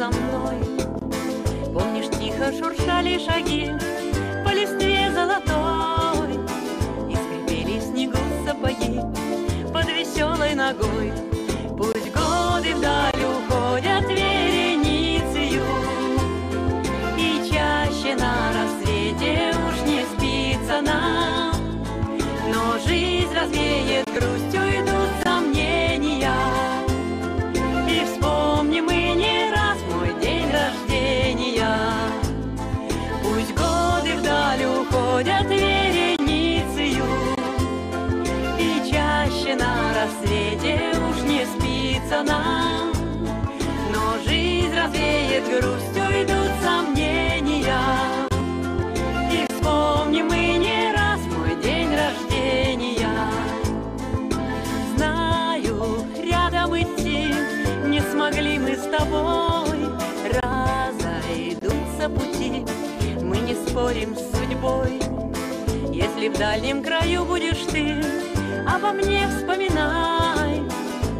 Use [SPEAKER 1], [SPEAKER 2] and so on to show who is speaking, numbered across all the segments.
[SPEAKER 1] со мной. Помнишь, тихо шуршали шаги по листве золотой, и скрипели в снегу сапоги под веселой ногой. Пусть годы вдаль уходят вереницею, и чаще на рассвете уж не спится нам, но жизнь развеет грустью, идут сомнения. И вспомним мы не раз мой день рождения. Пусть годы вдаль уходят вереницею, и чаще на рассвете уж не спится нам, но жизнь развеет грустью, идут сомнения. И вспомним мы не раз мой день рождения. Знаю, рядом идти не смогли мы с тобой, разойдутся пути, мы не спорим с судьбой. Если в дальнем краю будешь ты, обо мне вспоминай.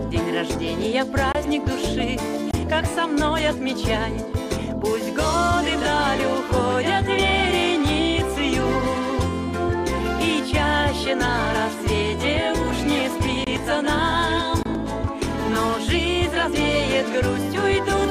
[SPEAKER 1] День рождения, праздник души, как со мной отмечай. Пусть годы вдаль уходят вереницею, и чаще на рассвете уж не спится нам, но жизнь развеет грустью, идут